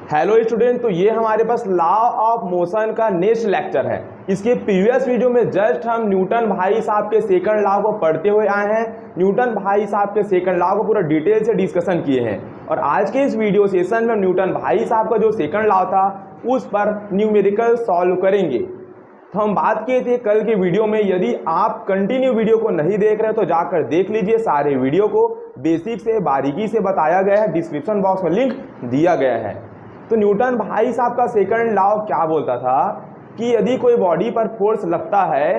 Hello student, तो ये हमारे पास लॉ ऑफ मोशन का नेक्स्ट लेक्चर है। इसके प्रीवियस वीडियो में जस्ट हम न्यूटन भाई साहब के सेकंड लॉ को पढ़ते हुए आए हैं। न्यूटन भाई साहब के सेकंड लॉ को पूरा डिटेल से डिस्कशन किए हैं और आज के इस वीडियो सेशन में न्यूटन भाई साहब का जो सेकंड लॉ था उस पर न्यूमेरिकल सॉल्व करेंगे। तो हम बात किए थे कल के वीडियो में, यदि आप कंटिन्यू वीडियो को नहीं देख रहे तो जाकर देख लीजिए। सारे वीडियो को बेसिक से बारीकी से बताया गया है, डिस्क्रिप्शन बॉक्स में लिंक दिया गया है। तो न्यूटन भाई साहब का सेकंड लॉ क्या बोलता था कि यदि कोई बॉडी पर फोर्स लगता है,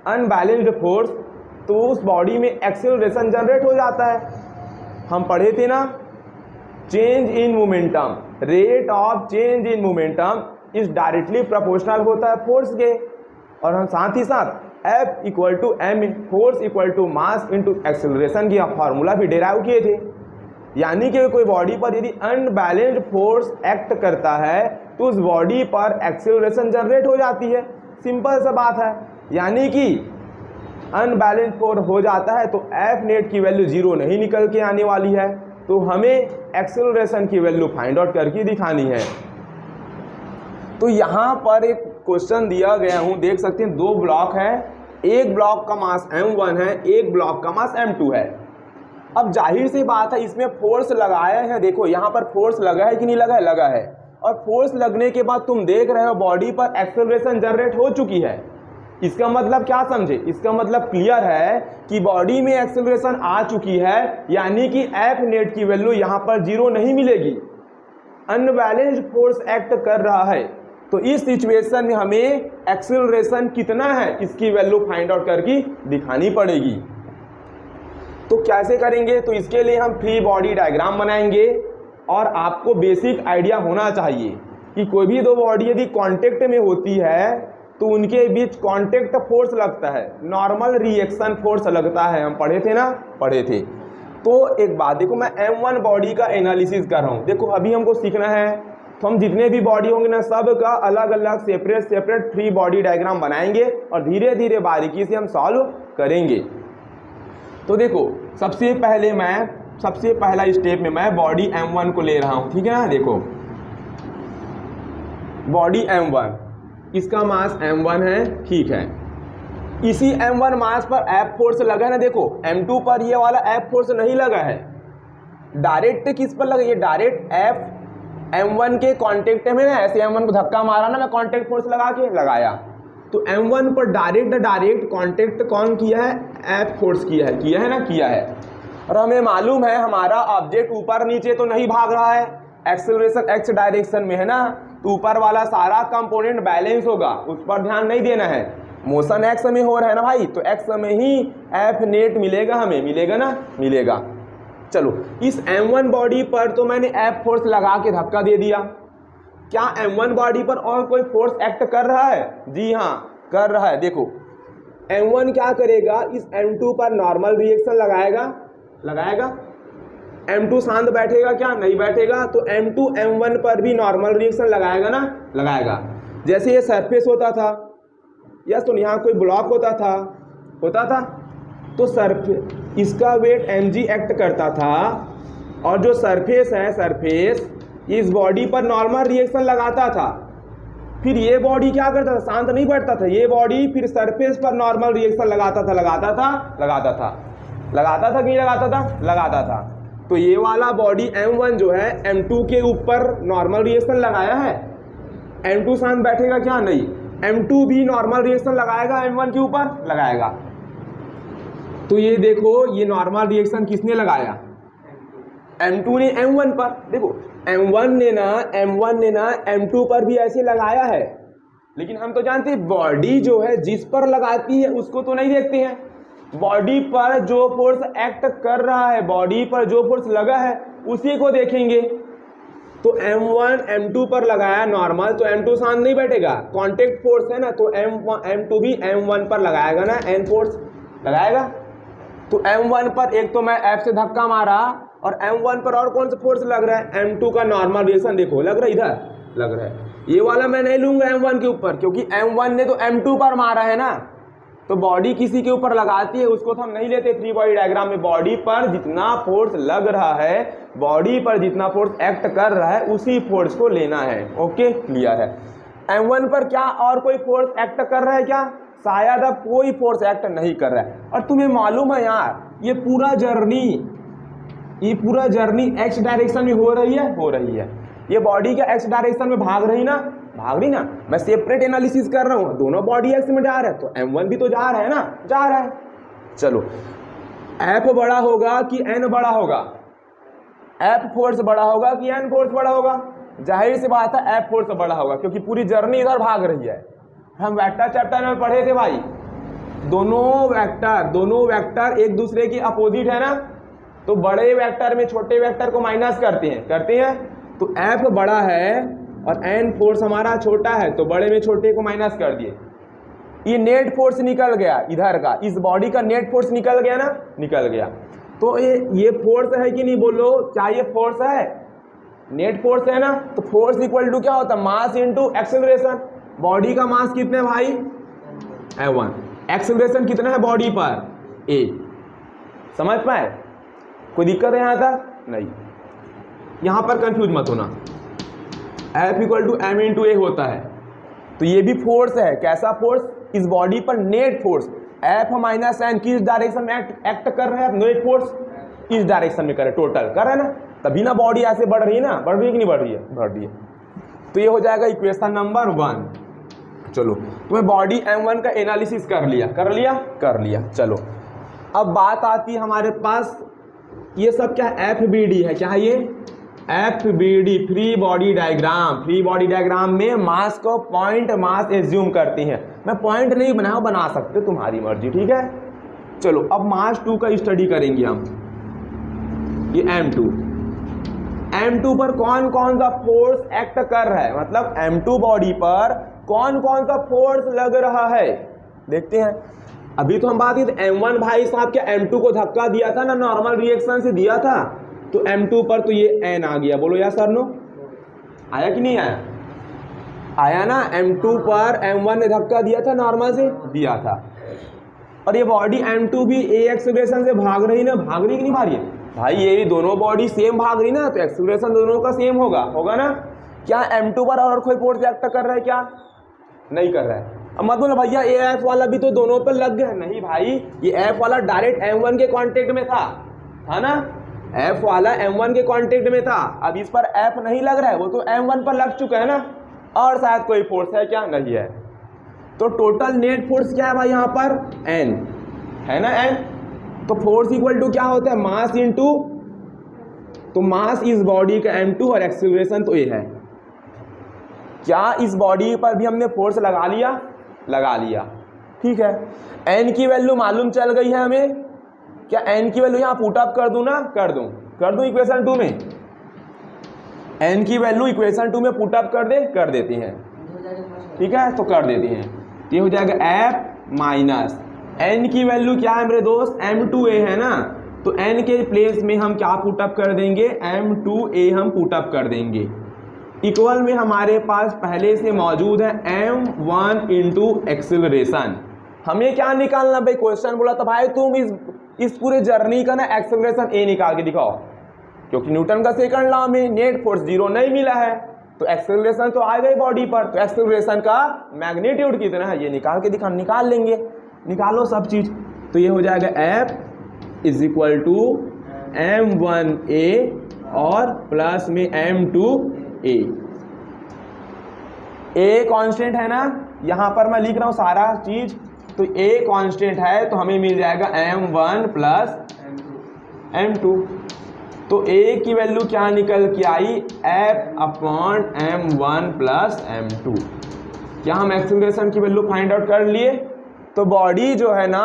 अनबैलेंस्ड फोर्स, तो उस बॉडी में एक्सेलरेशन जनरेट हो जाता है। हम पढ़े थे ना, change in momentum, rate of change in momentum is directly proportional होता है फोर्स के। और हम साथ ही साथ F equal to M, force equal to mass into acceleration की फॉर्मूला भी डेराइव किए थे। यानी कि कोई बॉडी पर यदि अनबैलेंस्ड फोर्स एक्ट करता है तो उस बॉडी पर एक्सेलरेशन जनरेट हो जाती है। सिंपल सा बात है, यानी कि अनबैलेंस्ड फोर्स हो जाता है तो एफ नेट की वैल्यू जीरो नहीं निकल के आने वाली है, तो हमें एक्सेलरेशन की वैल्यू फाइंड आउट करके दिखानी है। तो यहाँ पर एक क्वेश्चन दिया गया हूँ, देख सकते हैं दो ब्लॉक है, एक ब्लॉक का मास m1 है, एक ब्लॉक का मास m2 है। अब जाहिर सी बात है इसमें फोर्स लगाया है, देखो यहाँ पर फोर्स लगा है कि नहीं लगा है, लगा है। और फोर्स लगने के बाद तुम देख रहे हो बॉडी पर एक्सेलरेशन जनरेट हो चुकी है। इसका मतलब क्या समझे, इसका मतलब क्लियर है कि बॉडी में एक्सेलरेशन आ चुकी है, यानी कि एफ नेट की वैल्यू यहाँ पर जीरो नहीं मिलेगी। अनबैलेंस्ड फोर्स एक्ट कर रहा है, तो इस सिचुएशन में हमें एक्सेलरेशन कितना है इसकी वैल्यू फाइंड आउट करके दिखानी पड़ेगी। तो कैसे करेंगे, तो इसके लिए हम फ्री बॉडी डायग्राम बनाएंगे। और आपको बेसिक आइडिया होना चाहिए कि कोई भी दो बॉडी यदि कांटेक्ट में होती है तो उनके बीच कांटेक्ट फोर्स लगता है, नॉर्मल रिएक्शन फोर्स लगता है। हम पढ़े थे ना, पढ़े थे। तो एक बात देखो, मैं M1 बॉडी का एनालिसिस कर रहा हूँ। देखो अभी हमको सीखना है, तो हम जितने भी बॉडी होंगे ना सब का अलग अलग separate separate free body diagram बनाएंगे और धीरे धीरे बारीकी से हम सॉल्व करेंगे। तो देखो सबसे पहला स्टेप में मैं बॉडी M1 को ले रहा हूं, ठीक है ना। देखो बॉडी M1, इसका मास M1 है, ठीक है। इसी M1 मास पर F फोर्स लगा है ना। देखो M2 पर ये वाला F फोर्स नहीं लगा है, डायरेक्ट किस पर लगा, ये डायरेक्ट F M1 के कांटेक्ट में ना, ऐसे M1 को धक्का मारा ना, मैं कांटेक्ट फोर्स लगा के लगाया, तो M1 पर डायरेक्ट कांटेक्ट कौन किया है, F फोर्स किया है ना, किया है। और हमें मालूम है हमारा ऑब्जेक्ट ऊपर नीचे तो नहीं भाग रहा है, एक्सेलरेशन एक्स डायरेक्शन में है ना, तो ऊपर वाला सारा कंपोनेंट बैलेंस होगा, उस पर ध्यान नहीं देना है। मोशन एक्स में हो रहा है ना भाई, तो एक्स में ही एफ नेट मिलेगा, हमें मिलेगा ना, मिलेगा। चलो इस M1 बॉडी पर तो मैंने एफ फोर्स लगा के धक्का दे दिया। क्या M1 बॉडी पर और कोई फोर्स एक्ट कर रहा है? जी हाँ, कर रहा है। देखो M1 क्या करेगा, इस M2 पर नॉर्मल रिएक्शन लगाएगा। M2 शांत बैठेगा क्या? नहीं बैठेगा। तो M2 M1 पर भी नॉर्मल रिएक्शन लगाएगा ना, लगाएगा। जैसे ये सरफेस होता था, यस, तो यहाँ कोई ब्लॉक होता था, तो सरफेस, इसका वेट mg एक्ट करता था, और जो सरफेस है, सरफेस इस बॉडी पर नॉर्मल रिएक्शन लगाता था। फिर ये बॉडी क्या करता था, शांत नहीं बैठता था, ये बॉडी फिर सरफेस पर नॉर्मल रिएक्शन लगाता था कि नहीं लगाता था। तो ये वाला बॉडी M1 जो है M2 के ऊपर नॉर्मल रिएक्शन लगाया है। M2 शांत बैठेगा क्या? नहीं, M2 भी नॉर्मल रिएक्शन लगाएगा, M1 के ऊपर लगाएगा। तो ये देखो, ये नॉर्मल रिएक्शन किसने लगाया, M2 ने M1 पर। देखो M1 ने ना M2 पर भी ऐसे लगाया है, लेकिन हम तो जानते हैं बॉडी जो है जिस पर लगाती है उसको तो नहीं देखते हैं। बॉडी पर जो फोर्स एक्ट कर रहा है, बॉडी पर जो फोर्स लगा है उसी को देखेंगे। तो M1 M2 पर लगाया नॉर्मल, तो M2 शांत नहीं बैठेगा, कांटेक्ट फोर्स है ना, तो M2 भी M1 पर लगाएगा ना, N फोर्स लगाएगा। तो M1 पर एक तो मैं F से धक्का मारा, और M1 पर और कौन सा फोर्स लग रहा है, M2 का नॉर्मल रिएक्शन देखो लग रहा है, इधर लग रहा है। ये वाला मैं नहीं लूंगा M1 के ऊपर, क्योंकि M1 ने तो M2 पर मारा है ना, तो बॉडी किसी के ऊपर लगाती है उसको तो हम नहीं लेते फ्री बॉडी डायग्राम में। बॉडी पर जितना फोर्स लग रहा है, बॉडी पर जितना फोर्स एक्ट कर रहा है उसी फोर्स को लेना है। ओके, क्लियर है। M1 पर क्या और कोई फोर्स एक्ट कर रहा है क्या? शायद अब कोई फोर्स एक्ट नहीं कर रहा है। और तुम्हें मालूम है यार, ये पूरा जर्नी एक्स डायरेक्शन में हो रही है। ये बॉडी क्या एक्स डायरेक्शन में भाग रही ना? मैं सेपरेट एनालिसिस कर रहा हूँ, दोनों बॉडी एक्स में जा रहे हैं तो M1 भी तो जा रहा है ना, जा रहा है। चलो, F बड़ा होगा कि N बड़ा होगा? F फोर्स बड़ा होगा कि N फोर्स बड़ा होगा? जाहिर सी बात है F फोर्स बड़ा होगा, क्योंकि पूरी जर्नी इधर भाग रही है। हम वेक्टर चैप्टर में पढ़े थे भाई, दोनों वेक्टर एक दूसरे की अपोजिट है ना, तो बड़े वेक्टर में छोटे वेक्टर को माइनस करते हैं। तो F बड़ा है और N फोर्स हमारा छोटा है, तो बड़े में छोटे को माइनस कर दिए। ये नेट फोर्स निकल गया इधर का, इस बॉडी का नेट फोर्स निकल गया ना, निकल गया। तो ये फोर्स है कि नहीं, बोलो क्या ये फोर्स है? नेट फोर्स है ना। तो फोर्स इक्वल टू क्या होता है? मास इंटू एक्सेलरेशन। बॉडी का मास कितने है भाई? M1। एक्सेलरेशन कितना है बॉडी पर? A। समझ पाए? कोई दिक्कत है यहाँ तक? नहीं। यहाँ पर कंफ्यूज मत होना, F equal to M into A होता है। तो ये भी फोर्स है। कैसा फोर्स? इस बॉडी पर net force F minus N किस डायरेक्शन में एक्ट कर रहा है? नेट फोर्स इस डायरेक्शन में करे, टोटल कर रहा है ना, तभी ना बॉडी ऐसे बढ़ रही है ना। बढ़ रही है कि नहीं बढ़ रही है? बढ़ रही है। तो ये हो जाएगा इक्वेशन नंबर 1। चलो, तुम्हें बॉडी M1 का एनालिसिस कर लिया। चलो, अब बात आती है हमारे पास, ये सब क्या FBD है? क्या है ये? FBD, फ्री बॉडी डायग्राम में मास को पॉइंट मास एज्यूम करती हैं। मैं पॉइंट नहीं बना सकते, तुम्हारी मर्जी, ठीक है। चलो, अब मास 2 का स्टडी करेंगे हम। ये M2 पर कौन कौन सा फोर्स एक्ट कर रहा है, मतलब M2 बॉडी पर कौन कौन सा फोर्स लग रहा है, देखते हैं। अभी तो हम बात की M1 भाई साहब क्या M2 को धक्का दिया था ना, नॉर्मल रिएक्शन से दिया था, तो M2 पर तो ये N आ गया। बोलो यार सर, नो आया कि नहीं आया? आया ना। M2 पर M1 ने धक्का दिया था, नॉर्मल से दिया था। और ये बॉडी M2 भी A एक्सेलरेशन से भाग रही ना, भाग रही कि नहीं भाग रही है भाई? ये भी दोनों बॉडी सेम भाग रही ना, तो एक्सेलरेशन दोनों का सेम होगा ना। क्या M2 पर और कोई फोर्स एक्ट कर रहा है क्या? नहीं कर रहा है। अब मत बोलो भैया F वाला भी तो दोनों पर लग गया। नहीं भाई, ये F वाला डायरेक्ट M1 के कांटेक्ट में था ना। F वाला M1 के कांटेक्ट में था, अब इस पर F नहीं लग रहा है, वो तो M1 पर लग चुका है ना। और शायद कोई फोर्स है क्या? नहीं है। तो टोटल नेट फोर्स क्या है भाई यहाँ पर? N है ना, N। तो फोर्स इक्वल टू क्या होता है? मास इंटू, तो मास इस बॉडी का M2 और एक्सेलरेशन तो A है। क्या इस बॉडी पर भी हमने फोर्स लगा लिया? ठीक है। N की वैल्यू मालूम चल गई है हमें। क्या N की वैल्यू यहाँ पुट अप कर दूं ना? कर दूं इक्वेशन 2 में। N की वैल्यू इक्वेशन 2 में पुट अप कर देती हैं, ठीक है, तो कर देती हैं। ये हो जाएगा F माइनस N की वैल्यू क्या है मेरे दोस्त? M2A है ना, तो N के प्लेस में हम क्या पुट अप कर देंगे? M2A हम पुट अप कर देंगे। इक्वल में हमारे पास पहले से मौजूद है M1 इंटू एक्सेलरेशन। हमें क्या निकालना भाई? क्वेश्चन बोला था भाई तुम इस पूरे जर्नी का ना एक्सेलरेशन A निकाल के दिखाओ, क्योंकि न्यूटन का सेकंड लॉ में नेट फोर्स 0 नहीं मिला है, तो एक्सेलरेशन तो आ गई बॉडी पर, तो एक्सेलरेशन का मैग्नीट्यूड कितना है ये निकाल लेंगे। निकालो सब चीज। तो ये हो जाएगा F is equal to M1A और प्लस में M2A। A कांस्टेंट है ना, यहां पर मैं लिख रहा हूं सारा चीज, तो A कांस्टेंट है तो हमें मिल जाएगा M1 प्लस M2। तो A की वैल्यू क्या निकल के आई? F upon M1 plus M2। क्या हम एक्सेलरेशन की वैल्यू फाइंड आउट कर लिए? तो बॉडी जो है ना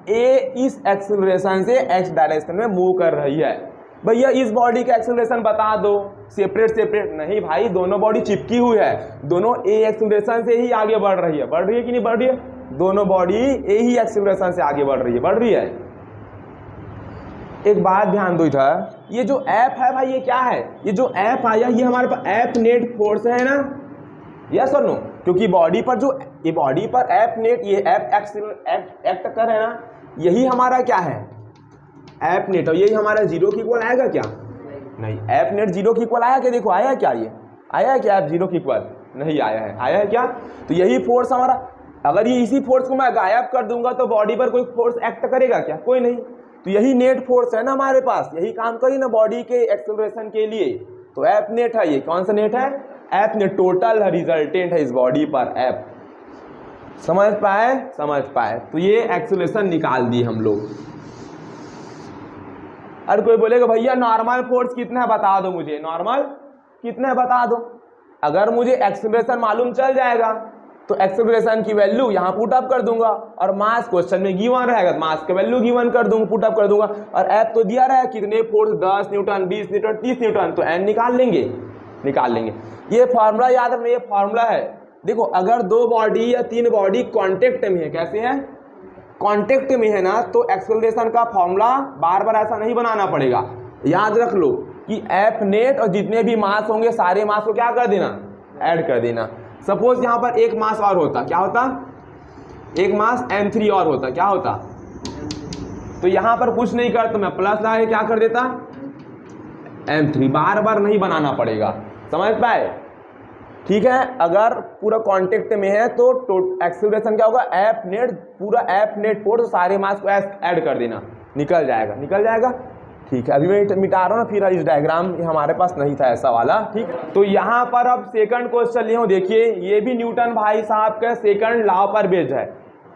A इस एक्सेलरेशन से X डायरेक्शन में मूव कर रही है। भैया इस बॉडी का एक्सेलरेशन बता दो, सेपरेट नहीं भाई, दोनों बॉडी चिपकी हुई है, दोनों A एक्सेलरेशन से ही आगे बढ़ रही है कि नहीं बढ़ रही है? दोनों बॉडी A ही एक्सेलरेशन से आगे बढ़ रही है। एक बात ध्यान दो इधर, ये जो F है भाई ये क्या है? ये जो F आया ये हमारे पास F नेट फोर्स है ना, यस और नो? क्योंकि बॉडी पर जो ये बॉडी पर एफ नेट ये एफ एक्ट कर है ना, यही हमारा क्या है एफ नेट, और यही हमारा जीरो की इक्वल आएगा क्या? नहीं, एफ नेट जीरो की इक्वल आया क्या? देखो आया क्या, ये आया है क्या एफ जीरो की इक्वल? नहीं आया है। आया है क्या? तो यही फोर्स हमारा, अगर ये इसी फोर्स को मैं गायब कर दूंगा तो बॉडी पर कोई फोर्स एक्ट करेगा क्या? कोई नहीं। तो यही नेट फोर्स है ना हमारे पास, यही काम करी ना बॉडी के एक्सेलरेशन के लिए, तो एफ नेट है। ये कौन सा नेट है? एफ नेट, टोटल रिजल्टेंट है इस बॉडी पर एफ। समझ पाए? समझ पाए। तो ये एक्सेलरेशन निकाल दी हम लोग। अरे कोई बोलेगा भैया नॉर्मल फोर्स कितना है बता दो मुझे, नॉर्मल कितना है बता दो। अगर मुझे एक्सेलरेशन मालूम चल जाएगा तो एक्सेलरेशन की वैल्यू यहाँ पुट अप कर दूंगा, और मास क्वेश्चन में गिवन रहेगा तो मास की वैल्यू गिवन कर दूंगा, पुट अप कर दूंगा। और एफ तो दिया रहा है कितने फोर्स, 10 न्यूटन, 20 न्यूटन, 30 न्यूटन, तो एन निकाल लेंगे, निकाल लेंगे। ये फार्मूला याद रखना, ये फार्मूला है। देखो अगर दो बॉडी या तीन बॉडी कांटेक्ट में है, कैसे है? कांटेक्ट में है ना, तो एक्सेलरेशन का फॉर्मूला बार बार ऐसा नहीं बनाना पड़ेगा। याद रख लो कि एफ नेट और जितने भी मास होंगे सारे मास को क्या कर देना, ऐड कर देना। सपोज यहाँ पर एक मास और होता, क्या होता? एक मास m3 और होता, क्या होता? तो यहाँ पर कुछ नहीं कर, तो मैं प्लस लगा के क्या कर देता, m3। बार बार नहीं बनाना पड़ेगा, समझ पाए? ठीक है। अगर पूरा कांटेक्ट में है तो एक्सेलरेशन क्या होगा, एफ नेट, पूरा एफ नेट फोर्स सारे मास को ऐड कर देना, निकल जाएगा, निकल जाएगा। ठीक है, अभी मैं मिटा रहा हूँ ना, फिर इस डायग्राम हमारे पास नहीं था ऐसा वाला। ठीक, तो यहाँ पर अब सेकंड क्वेश्चन लिया हूँ, देखिए ये भी न्यूटन भाई साहब का सेकंड लॉ पर बेस्ड है।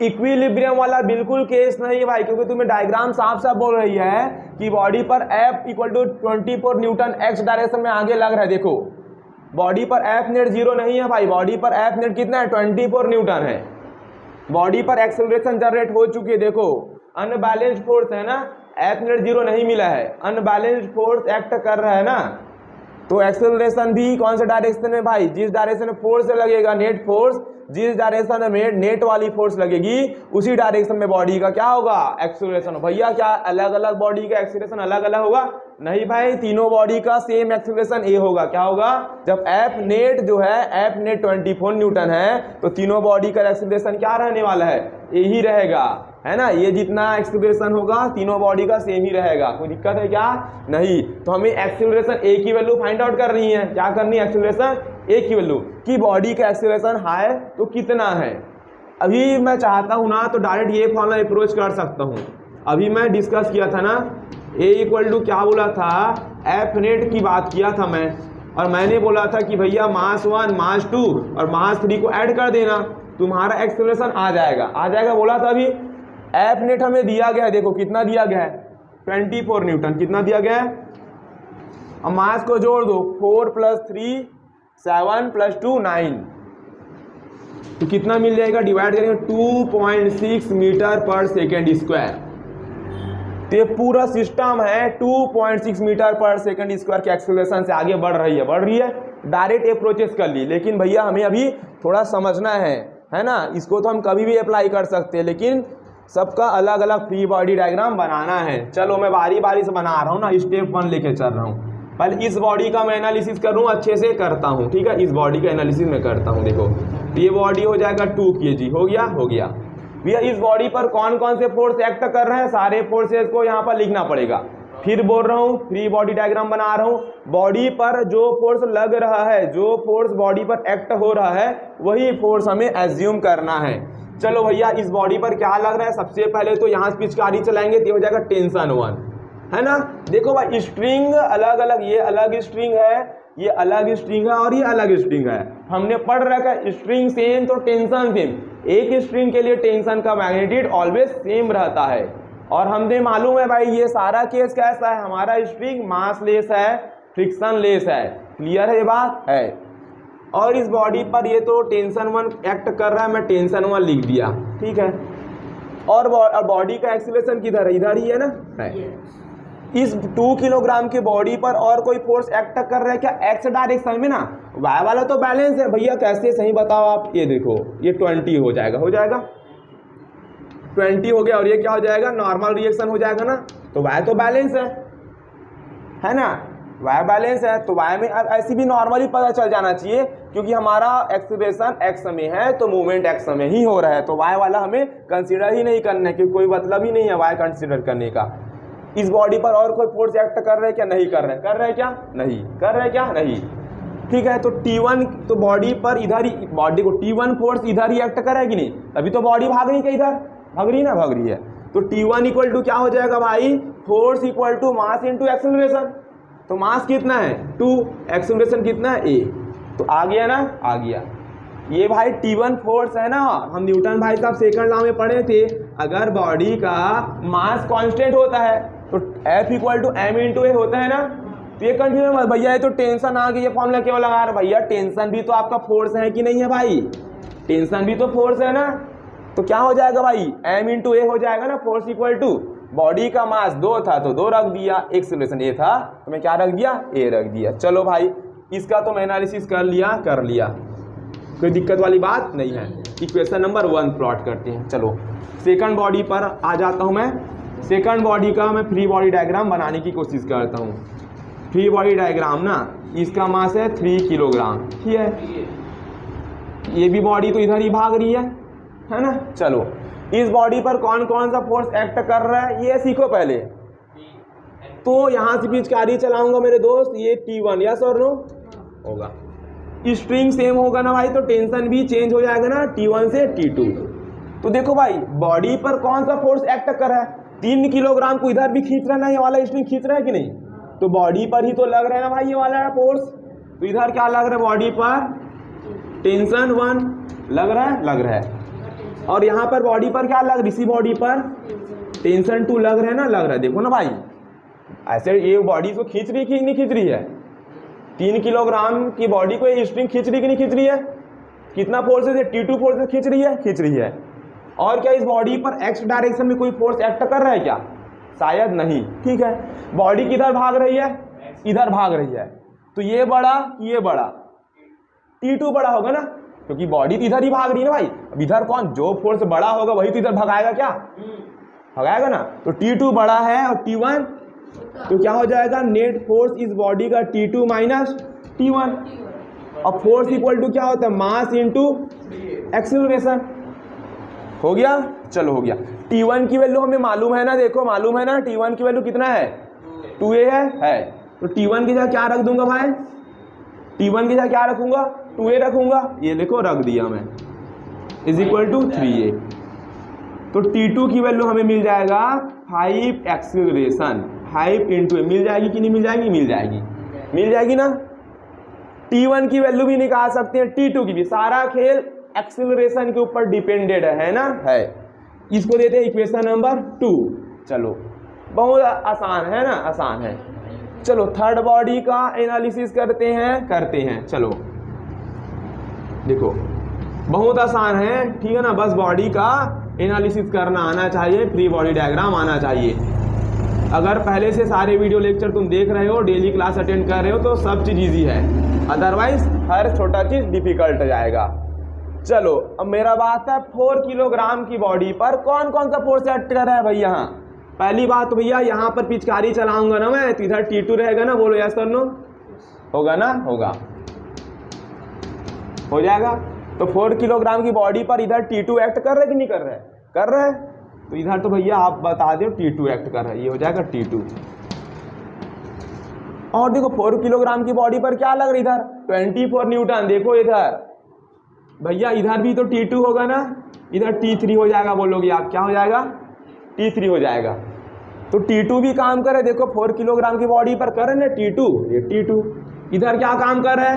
इक्विलिब्रियम वाला बिल्कुल केस नहीं भाई, क्योंकि तुम्हें डायग्राम साफ साफ बोल रही है कि बॉडी पर F equal to 24 newton X direction में आगे लग रहा है। देखो बॉडी पर एफ नेट जीरो नहीं है भाई, बॉडी पर एफ नेट कितना है, 24 न्यूटन है। बॉडी पर एक्सेलरेशन जनरेट हो चुकी है। देखो अनबैलेंस्ड फोर्स है ना, एफ नेट जीरो नहीं मिला है, अनबैलेंस्ड फोर्स एक्ट कर रहा है ना, तो एक्सेलरेशन भी कौन से डायरेक्शन में भाई, जिस डायरेक्शन में फोर्स लगेगा नेट फोर्स, जिस डायरेक्शन में नेट वाली फोर्स लगेगी उसी डायरेक्शन में बॉडी का क्या होगा, एक्सेलरेशन। भैया क्या अलग अलग बॉडी का एक्सेलरेशन अलग अलग होगा? नहीं भाई, तीनों बॉडी का सेम एक्सेलरेशन ए होगा। क्या होगा? जब एफ नेट जो है, एफ नेट 24 न्यूटन है, तो तीनों बॉडी का एक्सेलरेशन क्या रहने वाला है, ए ही रहेगा, है ना। ये जितना एक्सेलरेशन होगा तीनों बॉडी का सेम ही रहेगा। कोई दिक्कत है क्या? नहीं। तो हमें एक्सेलरेशन ए की वैल्यू फाइंड आउट करनी है। क्या करनी है? एक्सेलरेशन ए की वैल्यू, कि बॉडी का एक्सेलरेशन है तो कितना है। अभी मैं चाहता हूं ना तो डायरेक्ट ये फॉर्मूला अप्रोच कर सकता हूं। अभी मैं डिस्कस किया था ना, ए इक्वल टू क्या बोला था, एफ नेट की बात किया था मैं, और मैंने बोला था कि भैया मास 1 मास 2 और मास 3 को ऐड कर देना, तुम्हारा एक्सेलरेशन आ जाएगा, आ जाएगा बोला था। अभी एफ नेट हमें दिया गया है, देखो कितना दिया गया है, 24 न्यूटन। कितना दिया गया है? अब मास को जोड़ दो, 4 + 3 7 + 2 9, तो कितना मिल जाएगा, डिवाइड करेंगे 2.6 मीटर पर सेकेंड स्क्वायर। तो ये पूरा सिस्टम है 2.6 मीटर पर सेकेंड स्क्वायर के एक्सेलरेशन से आगे बढ़ रही है, बढ़ रही है। डायरेक्ट अप्रोचेस कर ली, लेकिन भैया हमें अभी थोड़ा समझना है ना। इसको तो हम कभी भी अप्लाई कर सकते हैं, लेकिन सबका अलग अलग फ्री बॉडी डायग्राम बनाना है। चलो मैं बारी बारी से बना रहा हूँ ना, स्टेप 1 लेके चल रहा हूँ। पहले इस बॉडी का मैं एनालिसिस करूँ, अच्छे से करता हूँ, ठीक है। इस बॉडी का एनालिसिस मैं करता हूँ। देखो ये बॉडी हो जाएगा 2 kg, हो गया, हो गया भैया। इस बॉडी पर कौन कौन से फोर्स एक्ट कर रहे हैं, सारे फोर्सेस को यहाँ पर लिखना पड़ेगा। फिर बोल रहा हूँ, फ्री बॉडी डायग्राम बना रहा हूँ। बॉडी पर जो फोर्स लग रहा है, जो फोर्स बॉडी पर एक्ट हो रहा है, वही फोर्स हमें एज्यूम करना है। चलो भैया इस बॉडी पर क्या लग रहा है, सबसे पहले तो यहाँ पिचकारी चलाएंगे तो हो जाएगा टेंशन 1, है ना। देखो भाई स्ट्रिंग अलग अलग, ये अलग स्ट्रिंग है, ये अलग स्ट्रिंग है, और ये अलग स्ट्रिंग है। हमने पढ़ रखा है स्ट्रिंग सेम तो टेंशन सेम। एक स्ट्रिंग के लिए टेंशन का मैग्नीट्यूड ऑलवेज सेम रहता है। और हमने मालूम है भाई ये सारा केस कैसा है, हमारा स्ट्रिंग मास लेस है, फ्रिक्शन लेस है। क्लियर है ये बात है। और इस बॉडी पर ये तो टेंशन 1 एक्ट कर रहा है, मैं टेंशन 1 लिख दिया, ठीक है। और बॉडी का एक्सीलरेशन किधर है, इधर ही है ना, है। इस 2 किलोग्राम की बॉडी पर और कोई फोर्स एक्ट कर रहा है क्या, एक्स डायरेक्शन में ना। वाई वाला तो बैलेंस है भैया, कैसे सही बताओ आप। ये देखो ये 20 हो जाएगा, हो जाएगा 20 हो गया, और ये क्या हो जाएगा, नॉर्मल रिएक्शन हो जाएगा ना। तो वाई तो बैलेंस है ना। y बैलेंस है तो y में अब ऐसी भी नॉर्मली पता चल जाना चाहिए, क्योंकि हमारा एक्सीलरेशन x में है तो मूवमेंट x में ही हो रहा है, तो y वाला हमें कंसीडर ही नहीं करना है, क्योंकि कोई मतलब ही नहीं है y कंसीडर करने का। इस बॉडी पर और कोई फोर्स एक्ट कर रहे हैं क्या? नहीं कर रहे हैं। कर रहे हैं क्या? नहीं कर रहे हैं क्या? नहीं। ठीक है, तो T1 तो बॉडी पर इधर ही, बॉडी को T1 फोर्स इधर ही एक्ट करेगी नहीं, तभी तो बॉडी भाग रही है, इधर भाग रही है ना, भाग रही है। तो T1 इक्वल टू क्या हो जाएगा भाई? Force equal to mass into acceleration. तो मास कितना है? 2, एक्सेलरेशन कितना है? a। तो आ गया ना, आ गया। ये भाई T1 फोर्स है ना, हम न्यूटन भाई साहब सेकंड लॉ में पढ़े थे, अगर बॉडी का मास कांस्टेंट होता है तो F equal to m into a होता है ना। तो ये कंटिन्यू मत भैया, ये तो टेंशन आ गई, ये फॉर्मूला क्यों लगा रहे भैया? टेंशन भी तो आपका फोर्स है कि नहीं है भाई? टेंशन भी तो फोर्स है ना। तो क्या हो जाएगा भाई? m इंटू ए हो जाएगा ना। फोर्स इक्वल टू बॉडी का मास 2 था तो 2 रख दिया, एक्सेलरेशन a था तो मैं क्या रख दिया? a रख दिया। चलो भाई, इसका तो मैं एनालिसिस कर लिया, कोई दिक्कत वाली बात नहीं है। इक्वेशन नंबर 1 प्लॉट करते हैं। चलो सेकंड बॉडी पर आ जाता हूं मैं। सेकंड बॉडी का मैं फ्री बॉडी डायग्राम बनाने की कोशिश करता हूं। फ्री बॉडी डायग्राम ना, इसका मास है 3 किलोग्राम, ठीक है। ये भी बॉडी तो इधर ही भाग रही है ना। चलो इस बॉडी पर कौन कौन सा फोर्स एक्ट कर रहा है ये सीखो पहले। तो यहां से पिचकारी चलाऊंगा मेरे दोस्त, ये T1, यस और नो होगा। स्ट्रिंग सेम होगा ना भाई, तो टेंशन भी चेंज हो जाएगा ना, T1 से T2। तो देखो भाई, बॉडी पर कौन सा फोर्स एक्ट कर रहा है? 3 किलोग्राम को इधर भी खींच रहा है ना, ये वाला स्ट्रिंग खींच रहा है कि नहीं? तो बॉडी पर ही तो लग रहा है ना भाई ये वाला फोर्स। तो इधर क्या लग रहा है? बॉडी पर टेंशन 1 लग रहा है, लग रहा है। और यहाँ पर बॉडी पर क्या लग रही? इसी बॉडी पर टेंशन 2 लग रहा है ना, लग रहा है। देखो ना भाई, ऐसे ये बॉडी को खींच रही कि नहीं खींच रही है? 3 किलोग्राम की बॉडी को ये स्ट्रिंग खींच रही कि नहीं खींच रही है? कितना फोर्स है? T2 फोर्स से खींच रही है, खींच रही है। और क्या इस बॉडी पर x डायरेक्शन में कोई फोर्स एक्ट कर रहा है क्या? शायद नहीं। ठीक है, बॉडी किधर भाग रही है? इधर भाग रही है। तो ये बड़ा, ये बड़ा, T2 बड़ा होगा ना, क्योंकि बॉडी तो इधर ही भाग रही है ना भाई। अब इधर कौन, जो फोर्स बड़ा होगा वही तो इधर भगाएगा, क्या भगाएगा ना। तो T2 बड़ा है और T1, तो क्या हो जाएगा? नेट फोर्स इस बॉडी का T2 माइनस T1। और फोर्स इक्वल टू क्या होता है? मास इंटू एक्सेलरेशन। हो गया? चलो हो गया। T1 की वैल्यू हमें मालूम है ना, देखो मालूम है ना, T1 की वैल्यू कितना है? 2a है। तो T1 की जगह क्या रख दूंगा भाई? T1 की जगह क्या रखूंगा? 2a रखूंगा। ये देखो रख दिया मैं, इज इक्वल टू 3a। तो T2 की वैल्यू हमें मिल जाएगा 5 एक्सेलरेशन, 5 इंटू ए। मिल जाएगी कि नहीं मिल जाएगी? मिल जाएगी, मिल जाएगी ना। T1 की वैल्यू भी निकाल सकते हैं, T2 की भी। सारा खेल एक्सेलरेशन के ऊपर डिपेंडेड है ना, है। इसको देते हैं इक्वेशन नंबर 2। चलो बहुत आसान है ना, आसान है। चलो थर्ड बॉडी का एनालिसिस करते हैं। चलो देखो बहुत आसान है, ठीक है ना। बस बॉडी का एनालिसिस करना आना चाहिए, फ्री बॉडी डायग्राम आना चाहिए। अगर पहले से सारे वीडियो लेक्चर तुम देख रहे हो, डेली क्लास अटेंड कर रहे हो, तो सब चीज़ ईजी है। अदरवाइज हर छोटा चीज़ डिफिकल्ट जाएगा। चलो अब मेरा बात है 4 किलोग्राम की बॉडी पर कौन कौन सा फोर्स एक्ट कर रहा है भाई? यहाँ पहली बात तो भैया, यहाँ पर पिचकारी चलाऊंगा ना मैं, तो इधर T2 रहेगा ना। बोलो यस और नो होगा ना? होगा, हो जाएगा। तो 4 किलोग्राम की बॉडी पर इधर T2 एक्ट कर रहा है कि नहीं कर रहा है? कर रहा है। तो इधर तो भैया आप बता दो T2 एक्ट कर रहा है, ये हो जाएगा T2। और देखो 4 किलोग्राम की बॉडी पर क्या लग रहा है? इधर 24 न्यूटन। देखो इधर भैया, इधर भी तो T2 होगा ना, इधर T3 हो जाएगा। बोलोगे आप क्या हो जाएगा? T3 हो जाएगा। तो T2 भी काम करे। देखो 4 किलोग्राम की बॉडी पर कर रहे ना T2, ये T2। इधर क्या काम कर रहा है?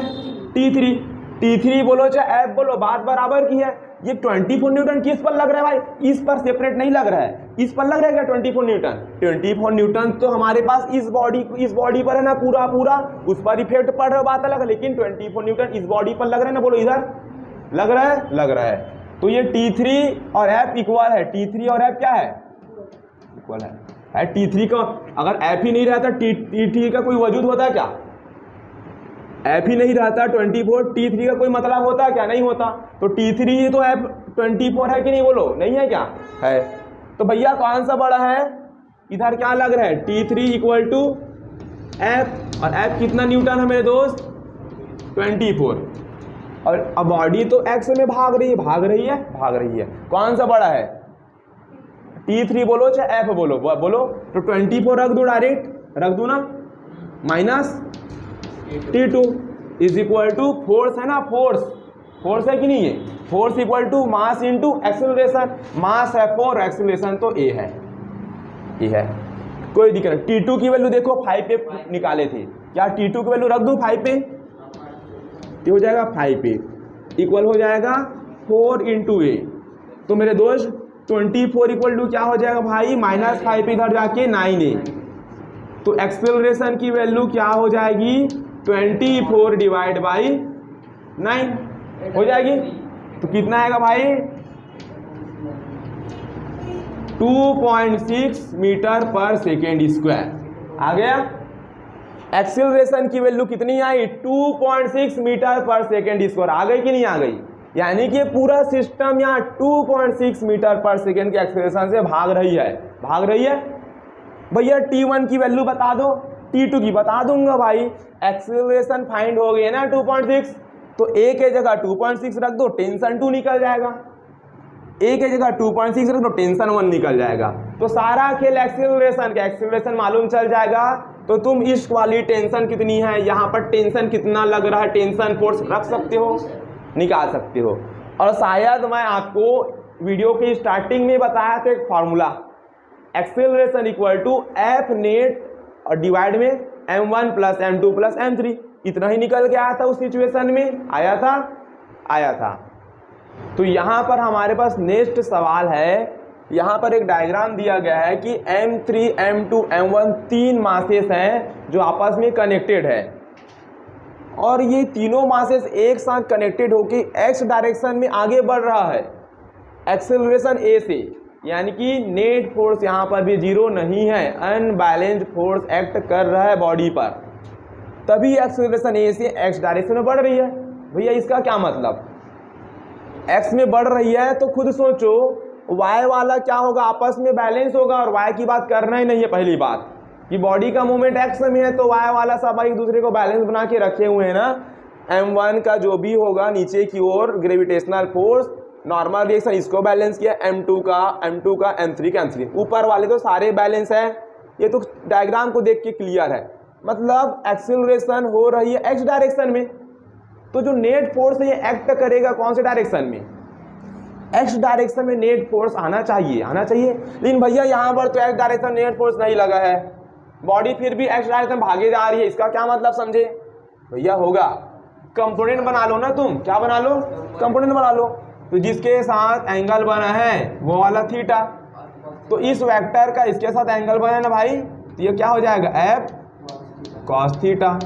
T3 बोलो चाहे F बोलो, बात बराबर की है। ये 24 न्यूटन किस पर लग रहा है भाई? इस पर सेपरेट नहीं लग रहा है। इस पर लग रहा है क्या 24 न्यूटन? 24 न्यूटन तो हमारे पास इस बॉडी पर है ना, पूरा उस पर इफेक्ट पड़ रहा है, बात अलग है। लेकिन 24 न्यूटन इस बॉडी पर लग रहा है ना, बोलो इधर लग रहा है, लग रहा है। तो ये T3 और F इक्वल है। T3 और F क्या है? इक्वल है। T3 का अगर F ही नहीं रहता, T3 का कोई वजूद होता है क्या? F ही नहीं रहता 24, T3 का कोई मतलब होता है क्या? नहीं होता। तो T3 तो F 24 है कि नहीं? बोलो नहीं है क्या? है। तो भैया कौन सा बड़ा है? इधर क्या लग रहा है? T3 इक्वल टू F और F कितना न्यूटन है मेरे दोस्त 24। और अब बॉडी तो x में भाग रही है, कौन सा बड़ा है T3 बोलो चाहे F बोलो तो 24 रख दो, डायरेक्ट रख दो ना, minus T2 is equal to force है ना, फोर्स है कि नहीं है, force equal to mass into acceleration, mass है 4, एक्सेलरेशन तो ए है, कोई दिक्कत नहीं। T2 की वैल्यू देखो 5 पे निकाले थे, क्या T2 की वैल्यू रख दूं 5 पे, ये हो जाएगा 5 पे इक्वल हो जाएगा 4 इंटू ए, तो मेरे दोस्त 24 इक्वल टू क्या हो जाएगा भाई, माइनस 5 इधर जाके 9a, तो एक्सेलरेशन की वैल्यू क्या हो जाएगी 24 डिवाइड बाई 9 हो जाएगी, तो कितना आएगा भाई 2.6 मीटर पर सेकेंड स्क्वायर आ गया। एक्सेलरेशन की वैल्यू कितनी आई 2.6 मीटर पर सेकेंड स्क्वायर, आ गई कि नहीं आ गई, यानी कि पूरा सिस्टम यहाँ 2.6 मीटर पर सेकेंड के एक्सेलरेशन से भाग रही है। भैया T1 की वैल्यू बता दो, T2 की बता दूंगा भाई, एक्सेलरेशन फाइंड हो गई ना 2.6, तो ए के जगह 2.6 रख दो, टेंशन 2 निकल जाएगा, ए के जगह 2.6 रख दो, टेंशन 1 निकल जाएगा, तो सारा खेल एक्सेलरेशन का, एक्सेलरेशन मालूम चल जाएगा, तो तुम इस वाली टेंशन कितनी है, यहाँ पर टेंशन कितना लग रहा है, टेंशन फोर्स रख सकते हो, निकाल सकते हो। और शायद मैं आपको वीडियो की स्टार्टिंग में बताया था एक formula, acceleration equal to F net और डिवाइड में m1 plus m2 plus m3, इतना ही निकल के आया था उस सिचुएशन में, आया था। तो यहाँ पर हमारे पास नेक्स्ट सवाल है, यहाँ पर एक डायग्राम दिया गया है कि m3 m2 m1 तीन मासेस हैं जो आपस में कनेक्टेड है, और ये तीनों मासेस एक साथ कनेक्टेड होकर x डायरेक्शन में आगे बढ़ रहा है एक्सेलरेशन a से, यानी कि नेट फोर्स यहाँ पर भी जीरो नहीं है, अनबैलेंस्ड फोर्स एक्ट कर रहा है बॉडी पर, तभी एक्सेलरेशन a से x डायरेक्शन में बढ़ रही है। भैया इसका क्या मतलब, x में बढ़ रही है तो खुद सोचो y वाला क्या होगा, आपस में बैलेंस होगा, और y की बात करना ही नहीं है। पहली बात कि बॉडी का मूवमेंट x में है तो y वाला सब एक दूसरे को बैलेंस बना के रखे हुए हैं ना, m1 का जो भी होगा नीचे की ओर ग्रेविटेशनल फोर्स, नॉर्मल रिएक्शन इसको बैलेंस किया, m2 का m3 का m3, ऊपर वाले तो सारे बैलेंस है, ये तो डायग्राम को देख के क्लियर है। मतलब एक्सेलरेशन हो रही है x डायरेक्शन में, तो जो नेट फोर्स है ये एक्ट करेगा कौन से डायरेक्शन में, x डायरेक्शन में नेट फोर्स आना चाहिए, लेकिन भैया यहाँ पर तो x डायरेक्शन नेट फोर्स नहीं लगा है, बॉडी फिर भी x डायरेक्शन भागे जा रही है, इसका क्या मतलब समझे भैया, होगा कंपोनेंट बना लो ना, तुम क्या बना लो, कंपोनेंट बना लो, तो जिसके साथ एंगल बना है वो वाला थीटा, तो इस वेक्टर का इसके साथ एंगल बना है ना भाई, तो ये क्या हो जाएगा f cos थीटा,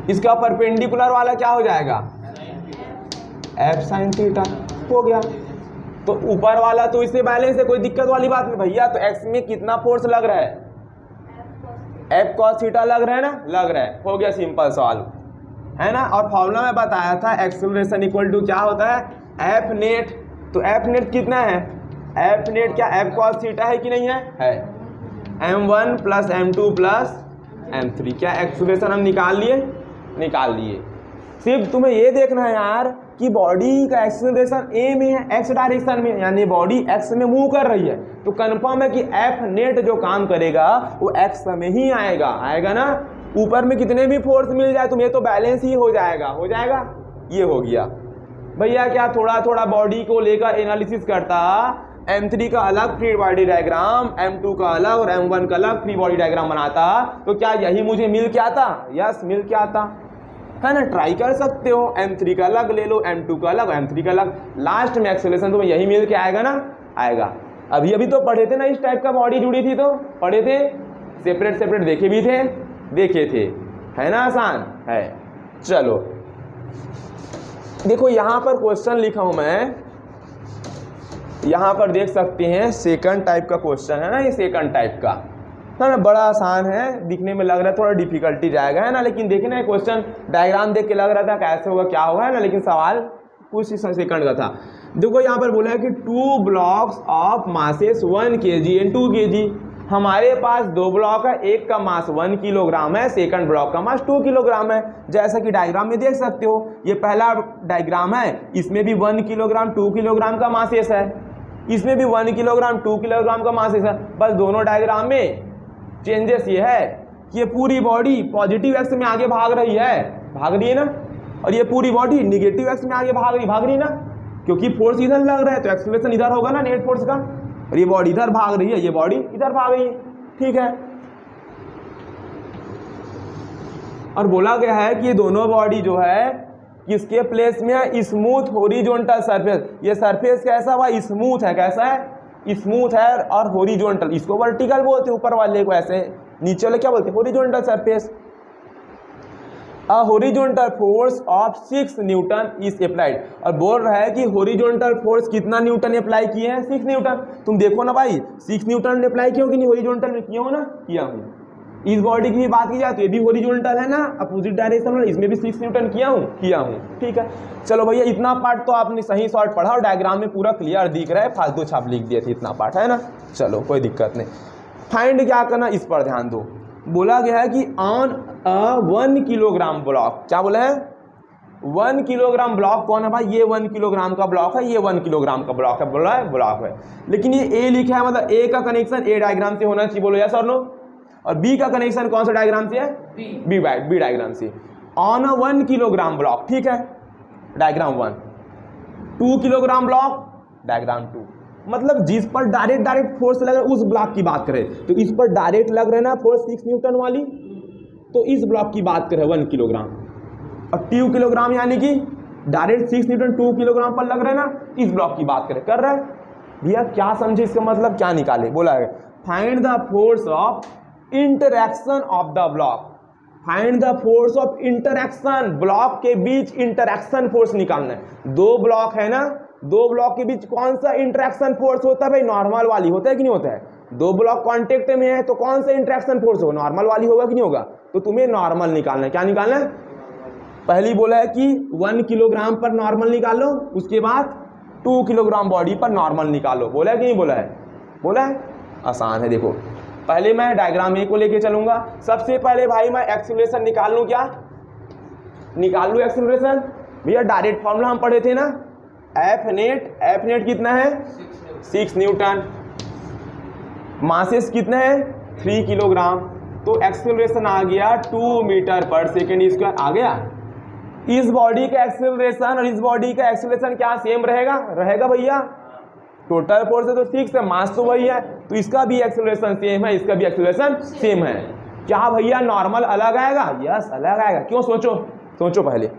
इसका परपेंडिकुलर वाला क्या हो जाएगा f sin थीटा, हो गया। तो ऊपर वाला तो इससे बैलेंस है, कोई दिक्कत वाली बात नहीं भैया। तो x में कितना फोर्स लग रहा है, f cos थीटा लग रहा है ना, लग रहा है, हो गया सिंपल सवाल है ना। और फॉर्मूला में बताया था एक्सेलरेशन इक्वल टू क्या होता है f नेट, तो f नेट कितना है, f नेट क्या f cos थीटा है कि नहीं है, m1 plus m2 plus m3, क्या एक्सेलरेशन हम निकाल लिए। सिर्फ तुम्हें ये देखना है यार कि बॉडी का एक्सेलरेशन a में है, x डायरेक्शन में, यानी बॉडी x में मूव कर रही है, तो कंफर्म है कि f नेट जो काम करेगा वो x में ही आएगा ना। ऊपर में कितने भी फोर्स मिल जाए तुम्हें तो बैलेंस ही हो जाएगा। ये हो गया भैया। क्या थोड़ा थोड़ा बॉडी को लेकर एनालिसिस करता, m3 का अलग फ्री बॉडी डायग्राम, m2 का अलग और m1 का अलग फ्री बॉडी डायग्राम बनाता, तो क्या यही मुझे मिल के आता, यस मिल के आता है ना। ट्राई कर सकते हो, m3 का अलग ले लो, m2 का अलग, m3 का अलग, लास्ट में एक्सेलरेशन तुम्हें यही मिल के आएगा ना, आएगा। अभी तो पढ़े थे ना, इस टाइप का बॉडी जुड़ी थी तो पढ़े थे, सेपरेट देखे थे, है ना, आसान है। चलो देखो यहाँ पर क्वेश्चन लिखा हूं मैं, यहाँ पर देख सकते हैं सेकंड टाइप का क्वेश्चन है ना, ये सेकंड टाइप का है ना, बड़ा आसान है, दिखने में लग रहा है थोड़ा डिफिकल्टी जाएगा है ना, लेकिन देखिए ना क्वेश्चन डायग्राम देख के लग रहा था कैसे होगा क्या होगा है ना, लेकिन सवाल कुछ ही सेकंड का था। देखो यहाँ पर बोला है कि 2 blocks of masses 1 kg and 2 kg हमारे पास दो ब्लॉक है, एक का मास 1 किलोग्राम है, सेकंड ब्लॉक का मास 2 किलोग्राम है। जैसा कि डायग्राम में देख सकते हो, ये पहला डायग्राम है, इसमें भी 1 किलोग्राम 2 किलोग्राम का मासेस है, इसमें भी 1 किलोग्राम 2 किलोग्राम का मासेस है। बस दोनों डायग्राम में चेंजेस ये है कि ये पूरी बॉडी पॉजिटिव एक्स में आगे भाग रही है ना, और ये पूरी बॉडी निगेटिव एक्स में आगे भाग रही है ना, क्योंकि फोर्स इधर लग रहा है तो एक्सेलरेशन इधर होगा ना, नेट फोर्स का। और ये बॉडी इधर भाग रही है, ये बॉडी इधर भाग रही है, ठीक है। और बोला गया है कि ये दोनों बॉडी जो है किसके प्लेस में है, स्मूथ हॉरिजॉन्टल सरफेस। ये सरफेस कैसा हुआ, स्मूथ है, कैसा है, स्मूथ है और हॉरिजॉन्टल। इसको वर्टिकल बोलते हैं ऊपर वाले को, ऐसे नीचे वाले क्या बोलते हैं, horizontal surface. A horizontal force of 6 Newton is applied. और बोल रहा है कि हॉरिजॉन्टल फोर्स कितना न्यूटन अप्लाई किए हैं, 6 न्यूटन। तुम देखो ना भाई, 6 न्यूटन अप्लाई किया हो कि नहीं, हॉरिजॉन्टल में किया हो ना, किया हूँ। इस बॉडी की भी बात की जाए तो ये भी हॉरिजॉन्टल है ना, अपोजिट डायरेक्शन में, इसमें भी 6 न्यूटन किया हूँ, ठीक है। चलो भैया, इतना पार्ट तो आपने सही शॉर्ट पढ़ा और डायग्राम में पूरा क्लियर दिख रहा है, फालतू छाप लिख दिए थे, इतना पार्ट है ना। चलो कोई दिक्कत नहीं। फाइंड क्या करना, इस पर ध्यान दो। बोला गया है कि ऑन अ 1 किलोग्राम ब्लॉक, क्या बोला है, 1 किलोग्राम ब्लॉक कौन है भाई, ये 1 किलोग्राम का ब्लॉक है, ये 1 किलोग्राम का ब्लॉक है, बोला है ब्लॉक है। लेकिन ये ए लिखा है, मतलब ए का कनेक्शन ए डायग्राम से होना चाहिए, बोलो यस और नो। और बी का कनेक्शन कौन सा डायग्राम से है, बी डायग्राम से। ऑन अ 1 किलोग्राम ब्लॉक, ठीक है, डायग्राम 1। 2 kilogram block, diagram 2। मतलब जिस पर डायरेक्ट फोर्स लग रहा है उस ब्लॉक की बात करें तो इस पर डायरेक्ट लग रहा है ना फोर्स 6 न्यूटन वाली, तो इस ब्लॉक की बात करें 1 किलोग्राम। और 2 किलोग्राम यानी कि डायरेक्ट 6 न्यूटन 2 किलोग्राम पर लग रहा है ना, इस ब्लॉक की बात करें, कर रहा है भैया। क्या समझे इसका मतलब, क्या निकाले, बोला है find the force of interaction of the block. Find the force of interaction, block के बीच इंटरैक्शन फोर्स निकालना है। दो ब्लॉक है ना, दो ब्लॉक के बीच कौन सा इंटरैक्शन फोर्स होता है भाई, नॉर्मल वाली होता है कि नहीं होता है। दो ब्लॉक कांटेक्ट में है तो कौन सा इंटरैक्शन फोर्स होगा, नॉर्मल वाली होगा कि नहीं होगा। तो तुम्हें नॉर्मल निकालना है, क्या निकालना है, पहली बोला है कि 1 किलोग्राम पर नॉर्मल निकालो, उसके बाद 2 किलोग्राम बॉडी पर नॉर्मल निकालो। बोला है कि नहीं बोला है, बोला है, आसान है। देखो पहले मैं डायग्राम ए को लेके चलूंगा। सबसे पहले भाई मैं एक्सेलरेशन निकाल लूं, क्या निकाल लूं एक्सेलरेशन भैया, डायरेक्ट फॉर्मूला हम पढ़े थे ना, एफ नेट कितना है, 6 न्यूटन, मासेस कितना है 3 किलोग्राम, तो एक्सेलरेशन आ गया 2 मीटर पर सेकेंड स्क्वायर आ गया। इस बॉडी का एक्सेलरेशन और इस बॉडी का एक्सेलरेशन क्या सेम रहेगा भैया, टोटल फोर्स है तो 6 है, मास तो वही है, तो इसका भी एक्सेलरेशन सेम है, इसका भी एक्सेलरेशन सेम है। क्या भैया नॉर्मल अलग आएगा, यस अलग आएगा। क्यों, सोचो पहले,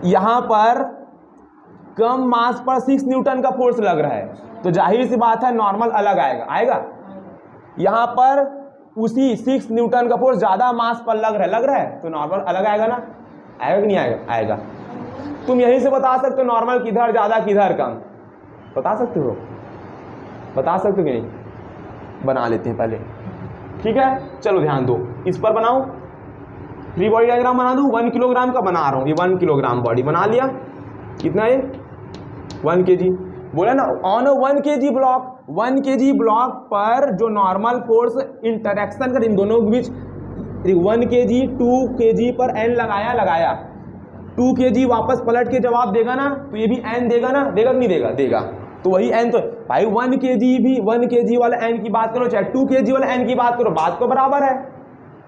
यहाँ पर कम मास पर 6 न्यूटन का फोर्स लग रहा है तो जाहिर सी बात है नॉर्मल अलग आएगा। यहाँ पर उसी 6 न्यूटन का फोर्स ज्यादा मास पर लग रहा है तो नॉर्मल अलग आएगा ना, आएगा कि नहीं आएगा। तुम यहीं से बता सकते हो नॉर्मल किधर ज्यादा किधर कम, बता सकते हो कि नहीं, बना लेते हैं पहले, ठीक है। चलो ध्यान दो, इस पर बनाओ, फ्री बॉडी डायग्राम बना दूं, 1 किलोग्राम का बना रहा हूँ, ये 1 किलोग्राम बॉडी बना लिया। कितना है 1 kg, बोला ना on 1 kg block, 1 kg block पर जो नॉर्मल फोर्स इंटरेक्शन कर इन दोनों के बीच 1 kg 2 kg पर n लगाया 2 kg वापस पलट के जवाब देगा ना, तो ये भी n देगा ना, देगा कि नहीं देगा। तो वही n, तो भाई 1 kg भी 1 kg वाला n की बात करो चाहे 2 kg वाला n की बात करो, बात तो बराबर है,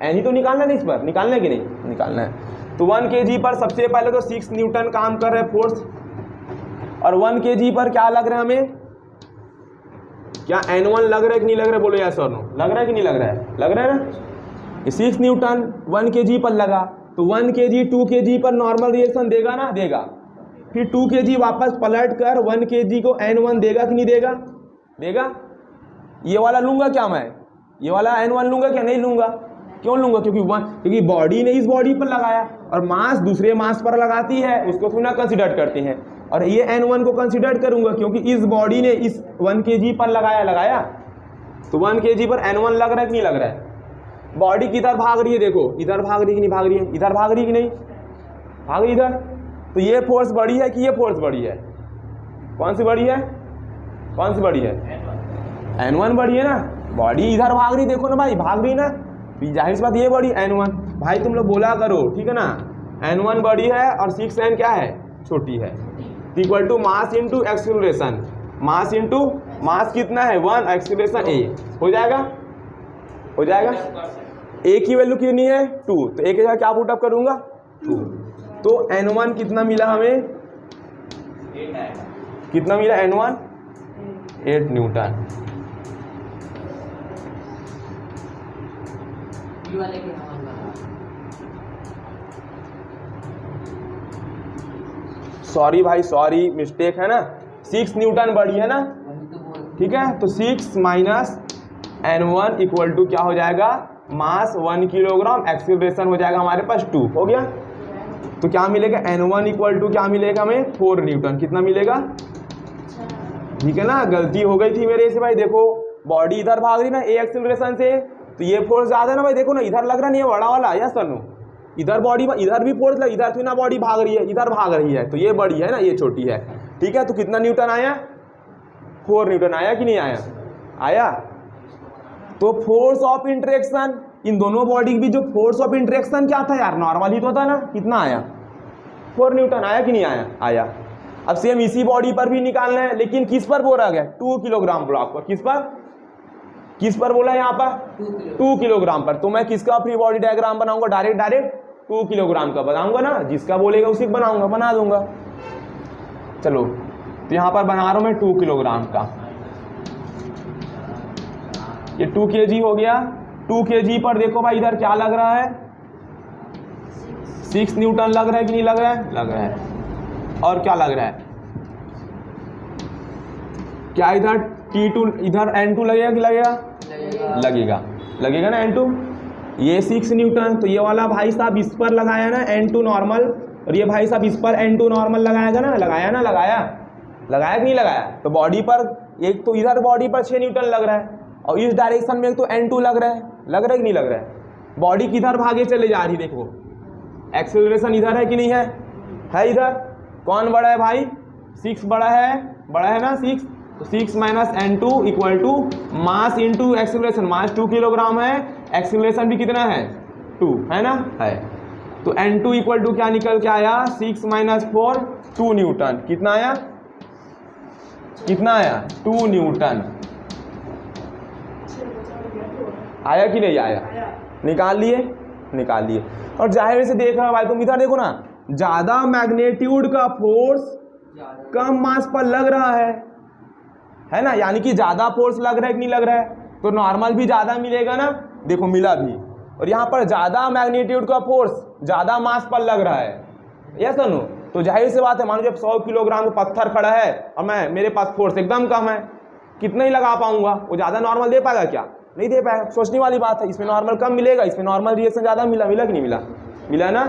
n ही तो निकालना है, इस पर निकालना है कि नहीं निकालना है। तो 1 kg पर सबसे पहले तो 6 न्यूटन काम कर रहे फोर्स, और 1 kg पर क्या लग रहा है हमें, क्या N1 लग रहा है कि नहीं लग रहा है, बोलो यस और नो, लग रहा है कि नहीं लग रहा है ना। 6 न्यूटन 1 kg पर लगा तो 1 kg 2 kg पर नॉर्मल रिएक्शन देगा ना, देगा। फिर 2 kg वापस पलट कर 1 kg को N1 देगा कि नहीं देगा। ये वाला लूंगा क्या मैं, ये वाला N1 लूंगा क्या, नहीं लूंगा। क्यों लूंगा, क्योंकि बॉडी ने इस बॉडी पर लगाया और मास दूसरे मास पर लगाती है, उसको थोड़ा कंसिडर करते हैं। और ये N1 को कंसिडर करूंगा क्योंकि इस बॉडी ने इस 1 kg पर लगाया, तो 1 kg पर N1 लग रहा है कि नहीं लग रहा है। बॉडी किधर भाग रही है, देखो इधर भाग रही है कि नहीं भाग रही है, इधर भाग रही कि नहीं भाग रही इधर। तो ये फोर्स बड़ी है कि ये फोर्स बड़ी है, कौन सी बड़ी है N1 बड़ी है ना, बॉडी इधर भाग रही, देखो ना भाई, भाग रही ना, जाहिर सी बात ये बॉडी n1, भाई तुम लोग बोला करो, ठीक है ना, n1 बड़ी है और 6n क्या है, छोटी है। Equal to mass into acceleration, mass into mass कितना है 1, एक्सीलरेशन a, हो जाएगा, हो जाएगा। a की वैल्यू कितनी है 2, तो a के जगह क्या पुट अप करूंगा 2, तो n1 कितना मिला हमें, 8 है, कितना मिला n1 8 न्यूटन। ये वाले के हमारे सॉरी भाई सॉरी, मिस्टेक है ना, 6 न्यूटन बड़ी है ना, वही तो बोल, ठीक है। तो 6 माइनस n1 इक्वल टू क्या हो जाएगा, मास 1 किलोग्राम, एक्सीलरेशन हो जाएगा हमारे पास 2, हो गया। तो क्या मिलेगा n1 इक्वल टू क्या मिलेगा हमें 4 न्यूटन, कितना मिलेगा, ठीक है ना। गलती हो गई थी मेरे से भाई, देखो बॉडी इधर भाग रही ना a एक्सीलरेशन से, तो ये फोर्स ज़्यादा है ना भाई, देखो ना इधर लग रहा नहीं है बड़ा वाला, यस सर नो, इधर बॉडी, इधर भी फोर्स लग, इधर तो ना बॉडी भाग रही है, इधर भाग रही है, तो ये बड़ी है ना, ये छोटी है, ठीक है। तो कितना न्यूटन आया, 4 न्यूटन आया कि नहीं आया, आया। तो फोर्स ऑफ इंटरेक्शन, इन दोनों बॉडी की भी जो फोर्स ऑफ इंटरेक्शन क्या था यार, नॉर्मल ही तो था ना, कितना आया 4 न्यूटन, आया कि नहीं आया, आया। अब सेम इसी बॉडी पर भी निकालना है, लेकिन किस पर बोला गया, 2 किलोग्राम ब्लॉक पर, किस पर बोला है यहाँ पर 2 किलोग्राम पर। तो मैं किसका फ्री बॉडी डायग्राम बनाऊंगा, डायरेक्ट 2 किलोग्राम का बनाऊंगा ना, जिसका बोलेगा उसी बनाऊंगा, बना दूंगा। चलो तो यहाँ पर बना रहा हूं मैं 2 किलोग्राम का, ये 2 kg हो गया। 2 kg पर देखो भाई इधर क्या लग रहा है, 6 न्यूटन लग रहा है कि नहीं लग रहा है, लग रहा है। और क्या लग रहा है, क्या इधर T2, इधर N2 लगेगा कि लगेगा, लगेगा, लगेगा ना N2। ये 6 न्यूटन, तो ये वाला भाई साहब इस पर लगाया ना N2 नॉर्मल, और ये भाई साहब इस पर N2 नॉर्मल लगाएगा ना, लगाया ना, लगाया कि नहीं लगाया। तो बॉडी पर एक तो इधर बॉडी पर 6 न्यूटन लग रहा है, और इस डायरेक्शन में एक तो N2 लग रहा है कि नहीं लग रहा है। बॉडी किधर भागे चले जा रही, देखो एक्सेलरेशन इधर है कि नहीं है इधर। कौन बड़ा है भाई, 6 बड़ा है ना 6, तो 6 minus n2 equal to mass into acceleration, mass 2 kilogram है, एक्सीलरेशन भी कितना है 2 है ना, है। तो n2 इक्वल टू क्या निकल के आया, 6 माइनस 4 2 न्यूटन, कितना आया 2 न्यूटन आया कि नहीं आया, निकाल लिए। और जाहिर से देख रहा है भाई तुम, इधर देखो ना, ज्यादा मैग्नीट्यूड का फोर्स कम मास पर लग रहा है ना, यानी कि ज्यादा फोर्स लग रहा है कि नहीं लग रहा है, तो नॉर्मल भी ज्यादा मिलेगा ना, देखो मिला भी। और यहाँ पर ज्यादा मैग्नीट्यूड का फोर्स ज्यादा मास पर लग रहा है, यस नो। तो जाहिर सी बात है, मान लो जब 100 किलोग्राम का पत्थर खड़ा है और मेरे पास फोर्स एकदम कम है, कितना ही लगा पाऊंगा, वो ज्यादा नॉर्मल दे पाएगा क्या, नहीं दे पाएगा। सोचने वाली बात है, इसमें नॉर्मल कम मिलेगा, इसमें नॉर्मल रिएक्शन ज्यादा मिला कि नहीं मिला ना।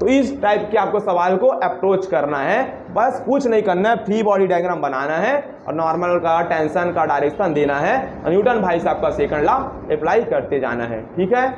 तो इस टाइप के आपको सवाल को अप्रोच करना है, बस कुछ नहीं करना है, फ्री बॉडी डायग्राम बनाना है और नॉर्मल का, टेंशन का डायरेक्शन देना है, न्यूटन भाई साहब का सेकंड लॉ अप्लाई करते जाना है, ठीक है।